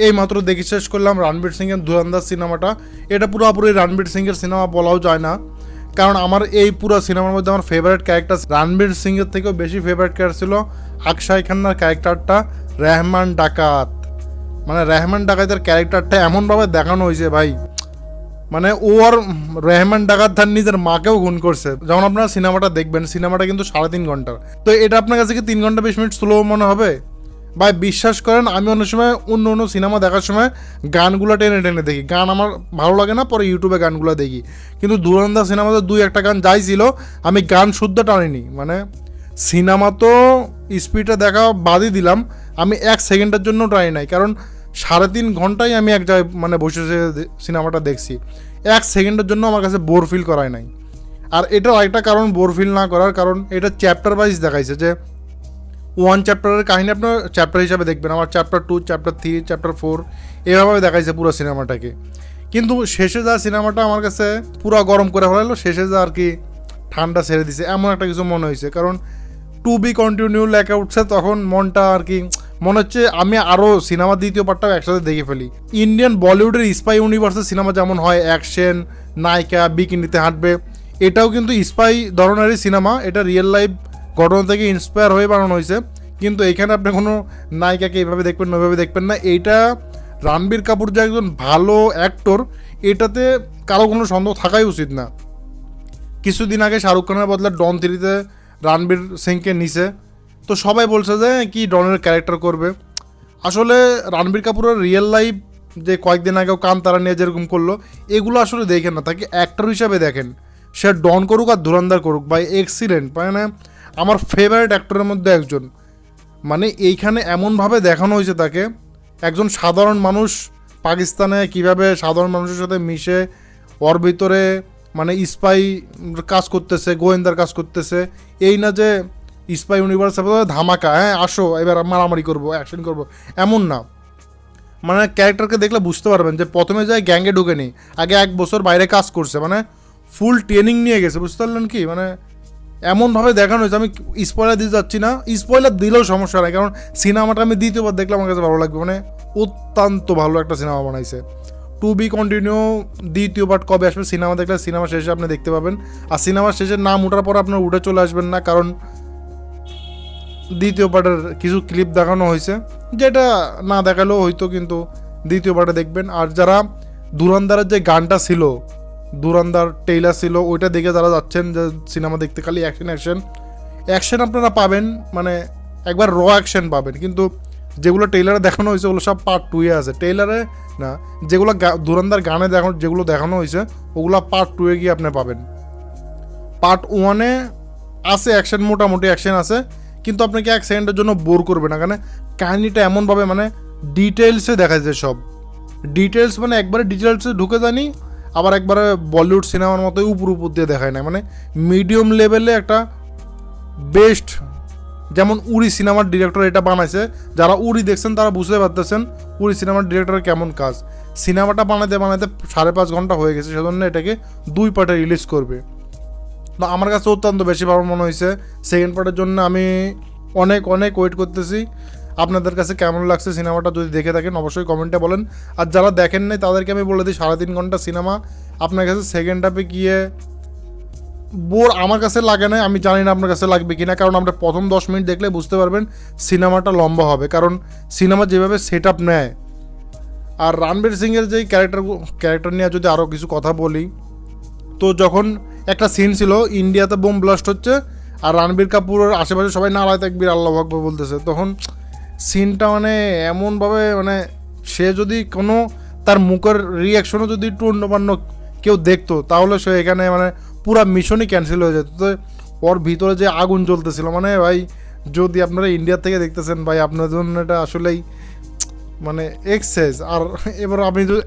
এই মাত্র দেখে শেষ করলাম রণবীর সিংয়ের ধুরন্ধর সিনেমাটা। এটা পুরোপুরি রণবীর সিংয়ের সিনেমা বলাও যায় না, কারণ আমার এই পুরো সিনেমার মধ্যে আমার ফেভারিট ক্যারেক্টার রণবীর সিংয়ের থেকেও বেশি ফেভারিট ক্যারেক্টার ছিল অক্ষয় খান্নার ক্যারেক্টারটা রেহমান ডাকাত। মানে রেহমান ডাকাতের ক্যারেক্টারটা এমনভাবে দেখানো হয়েছে ভাই, মানে ও আর রেহমান ডাকাত তার নিজের মাকেও খুন করছে। যখন আপনারা সিনেমাটা দেখবেন, সিনেমাটা কিন্তু 3.5 ঘন্টার, তো এটা আপনার কাছে কি 3 ঘন্টা 20 মিনিট স্লো মনে হবে? ভাই বিশ্বাস করেন, আমি অনেক সময় অন্য সিনেমা দেখার সময় গানগুলো টেনে টেনে দেখি, গান আমার ভালো লাগে না, পরে ইউটিউবে গানগুলো দেখি। কিন্তু ধুরন্ধর সিনেমাতে 2-1টা গান যাই ছিল, আমি গান শুদ্ধ টানিনি। মানে সিনেমা তো স্পিডে দেখা বাদই দিলাম, আমি 1 সেকেন্ডের জন্য টানি নাই, কারণ 3.5 ঘন্টাই আমি এক জায়গায় মানে বসে সিনেমাটা দেখছি, 1 সেকেন্ডের জন্য আমার কাছে বোর ফিল করায় নাই। আর এটার আরেকটা কারণ বোর ফিল না করার কারণ, এটা চ্যাপ্টার ওয়াইজ দেখাইছে, যে 1 চ্যাপ্টারের কাহিনী আপনার চ্যাপ্টার হিসাবে দেখবেন, আমার চ্যাপ্টার 2, চ্যাপ্টার 3, চ্যাপ্টার 4 এভাবে দেখাইছে পুরো সিনেমাটাকে। কিন্তু শেষে যা সিনেমাটা আমার কাছে পুরো গরম করে ফেলালো, শেষে যা আর কি ঠান্ডা ছেড়ে দিছে এমন একটা কিছু মনে হয়েছে। কারণ টু বি কন্টিনিউ লেখা উঠছে, তখন মনটা আর কি মনে হচ্ছে আমি আরও সিনেমা দ্বিতীয় পার্টটাও একসাথে দেখে ফেলি। ইন্ডিয়ান বলিউডের স্পাই ইউনিভার্সের সিনেমা যেমন হয়, অ্যাকশন, নায়িকা বিকিনিতে হাঁটবে, এটাও কিন্তু স্পাই ধরনেরই সিনেমা। এটা রিয়েল লাইফ ঘটনা থেকে ইন্সপায়ার হয়ে বানানো হয়েছে, কিন্তু এখানে আপনি কোনো নায়িকাকে এইভাবে দেখবেন না, ওইভাবে দেখবেন না। এইটা রণবীর কাপুর যে একজন ভালো অ্যাক্টর, এটাতে কারো কোনো সন্দেহ থাকাই উচিত না। কিছুদিন আগে শাহরুখ খানের বদলে ডন 3-তে রণবীর সিংকে নিছে, তো সবাই বলছে যে কি ডনের ক্যারেক্টার করবে। আসলে রণবীর কাপুরের রিয়েল লাইফ যে কয়েকদিন আগেও কান্তারা নিয়ে যেরকম করলো, এগুলো আসলে দেখেন না, তাকে অ্যাক্টর হিসাবে দেখেন। সে ডন করুক আর ধুরন্ধর করুক, ভাই এক্সিলেন্ট, মানে আমার ফেভারিট অ্যাক্টরের মধ্যে একজন। মানে এইখানে এমনভাবে দেখানো হয়েছে তাকে, একজন সাধারণ মানুষ পাকিস্তানে কিভাবে সাধারণ মানুষের সাথে মিশে ওর ভিতরে মানে স্পাই কাজ করতেছে, গোয়েন্দার কাজ করতেছে। এই না যে স্পাই ইউনিভার্স ধামাকা, হ্যাঁ আসো এবার মারামারি করবো, অ্যাকশন করবো, এমন না। মানে ক্যারেক্টারকে দেখলে বুঝতে পারবেন যে প্রথমে যায় গ্যাংয়ে ঢুকে নি, আগে 1 বছর বাইরে কাজ করছে, মানে ফুল ট্রেনিং নিয়ে গেছে, বুঝতে পারলেন কি? মানে এমনভাবে দেখানো হয়েছে, আমি স্পয়লার দিতে যাচ্ছি না, স্পয়লার দিলেও সমস্যা নাই, কারণ সিনেমাটা আমি দ্বিতীয়বার দেখলে আমার কাছে ভালো লাগবে। মানে অত্যন্ত ভালো একটা সিনেমা বানাইছে। টু বি কন্টিনিউ দ্বিতীয় পার্ট কবে আসবে, সিনেমা দেখলে সিনেমা শেষে আপনি দেখতে পাবেন। আর সিনেমা শেষে নাম ওঠার পর আপনার উঠে চলে আসবেন না, কারণ দ্বিতীয় পার্টের কিছু ক্লিপ দেখানো হয়েছে, যেটা না দেখালেও হয়তো, কিন্তু দ্বিতীয় পার্টে দেখবেন। আর যারা ধুরন্ধরের যে গানটা ছিল, ধুরন্ধর টেইলার ছিল, ওইটা দেখে যারা যাচ্ছেন যে সিনেমা দেখতে, খালি অ্যাকশন অ্যাকশন অ্যাকশন আপনারা পাবেন, মানে একবার র অ্যাকশন পাবেন। কিন্তু যেগুলো টেইলারে দেখানো হয়েছে ওগুলো সব পার্ট 2-এ আছে, টেইলারে না। যেগুলো ধুরন্ধর গানে যেগুলো দেখানো হয়েছে ওগুলো পার্ট 2-এ গিয়ে আপনি পাবেন। পার্ট 1-এ আছে অ্যাকশন, মোটামুটি অ্যাকশন আছে, কিন্তু আপনাকে 1 সেকেন্ডের জন্য বোর করবে না, কারণ কাহিনিটা এমনভাবে মানে ডিটেলসে দেখা যায় সব। ডিটেলস মানে একবারে ডিটেলসে ঢুকে যায়নি, আবার একবারে বলিউড সিনেমার মতো উপর দিয়ে দেখায় না, মানে মিডিয়াম লেভেলে একটা বেস্ট। যেমন উড়ি সিনেমার ডিরেক্টর এটা বানাইছে, যারা উড়ি দেখছেন তারা বুঝতে পারতেছেন উড়ি সিনেমার ডিরেক্টরের কেমন কাজ। সিনেমাটা বানাতে 5.5 ঘন্টা হয়ে গেছে, সেজন্য এটাকে 2 পার্টে রিলিজ করবে। তো আমার কাছে অত্যন্ত বেশি ভালো মনে হয়েছে। সেকেন্ড পার্টের জন্য আমি অনেক ওয়েট করতেছি। আপনাদের কাছে কেমন লাগছে সিনেমাটা, যদি দেখে থাকেন অবশ্যই কমেন্টে বলেন। আর যারা দেখেন নাই তাদেরকে আমি বলে দিই, 3.5 ঘন্টা সিনেমা আপনার কাছে সেকেন্ড হাফে গিয়ে বোর আমার কাছে লাগে না, আমি জানি না আপনার কাছে লাগবে কিনা, কারণ আমরা প্রথম 10 মিনিট দেখলে বুঝতে পারবেন সিনেমাটা লম্বা হবে, কারণ সিনেমা যেভাবে সেট আপ নেয়। আর রণবীর সিংয়ের যেই ক্যারেক্টার নিয়ে যদি আরও কিছু কথা বলি, তো যখন একটা সিন ছিল ইন্ডিয়াতে বোম ব্লাস্ট হচ্ছে আর রণবীর কাপুরের আশেপাশে সবাই নারায় তাকবীর আল্লাহু আকবার বলতেছে, তখন সিনটা মানে এমনভাবে, মানে সে যদি কোনো তার মুখের রিয়াকশনও যদি একটু অন্যপান্য কেউ দেখতো, তাহলে সে এখানে মানে পুরা মিশনই ক্যান্সেল হয়ে যেত। তো ওর ভিতরে যে আগুন জ্বলতেছিল, মানে ভাই যদি আপনারা ইন্ডিয়া থেকে দেখতেছেন ভাই, আপনার জন্য এটা আসলেই মানে এক্সেস। আর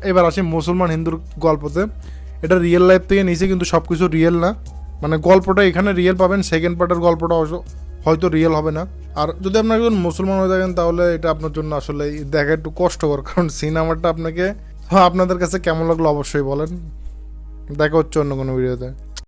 এবার আসি মুসলমান হিন্দুর গল্পতে। এটা রিয়েল লাইফ থেকে নিচে, কিন্তু সব কিছু রিয়েল না, মানে গল্পটা এখানে রিয়েল পাবেন, সেকেন্ড পার্টের গল্পটা হয়তো রিয়েল হবে না। আর যদি আপনার একজন মুসলমান হয়ে থাকেন তাহলে এটা আপনার জন্য আসলে দেখা একটু কষ্টকর, কারণ সিনেমাটা আপনাকে আপনাদের কাছে কেমন লাগলো অবশ্যই বলেন। দেখা হচ্ছে অন্য কোনো ভিডিওতে।